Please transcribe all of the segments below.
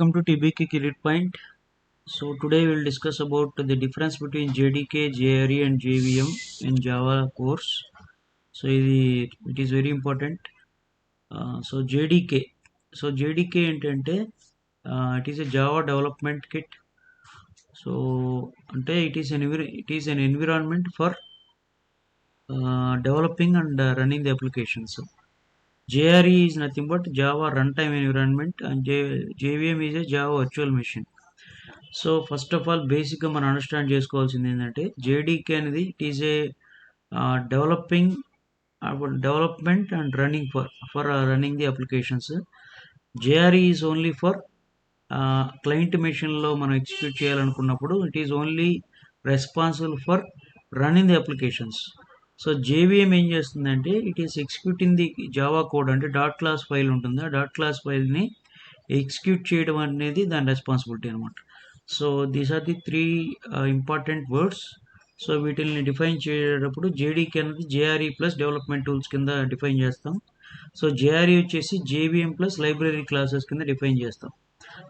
Welcome to TBK Credit Point. So today we will discuss about the difference between JDK, JRE and JVM in Java course. So it is very important. So JDK. So JDK it is a Java development kit. So it is an environment for developing and running the applications. JRE is nothing but Java runtime environment, and JVM is a Java virtual machine. So first of all బేసిక్గా మనం understand చేసుకోవాల్సింది ఏంటంటే JDK అనేది it is a developing development and running for running the applications. JRE is only for client మెషిన్లో మనం execute చేయాలనుకున్నప్పుడు it is only responsible for running the applications. So JVM ఏం చేస్తుందంటే it is executing the Java code, అంటే dot class file ఉంటుంది, ఆ dot class ఫైల్ని execute చేయడం అనేది దాని రెస్పాన్సిబిలిటీ అనమాట. So these are the three important words. So వీటిని డిఫైన్ చేసేటప్పుడు జేడీకే అనేది జేఆర్ఈ ప్లస్ డెవలప్మెంట్ టూల్స్ కింద డిఫైన్ చేస్తాం. సో జేఆర్ఈ వచ్చేసి జేవిఎం ప్లస్ లైబ్రరీ క్లాసెస్ కింద డిఫైన్ చేస్తాం.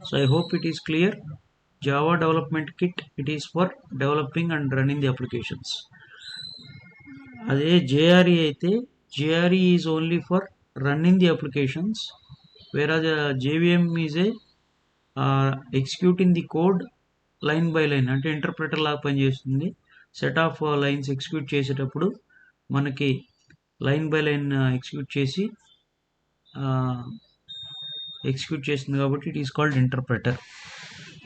So I hope it is clear. Java development kit it is for developing and running the applications. అదే JRE అయితే JRE is only for running the applications, whereas JVM is a executing the code line by line, అంటే interpreter లాగా పనిచేస్తుంది. Set of lines execute చేసేటప్పుడు మనకి line by line execute చేస్తుంది కాబట్టి it is called interpreter,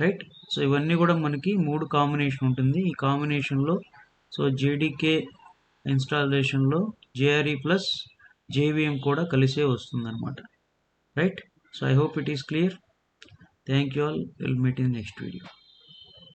right. So ఇవన్నీ కూడా మనకి 3 కాంబినేషన్ ఉంటుంది. ఈ కాంబినేషన్లో సో జేడీకే ఇన్స్టాలేషన్లో జేఆర్ఈ ప్లస్ జేవిఎం కూడా కలిసే వస్తుంది అనమాట, right. So I hope it is clear. Thank you all. We'll meet in the next video.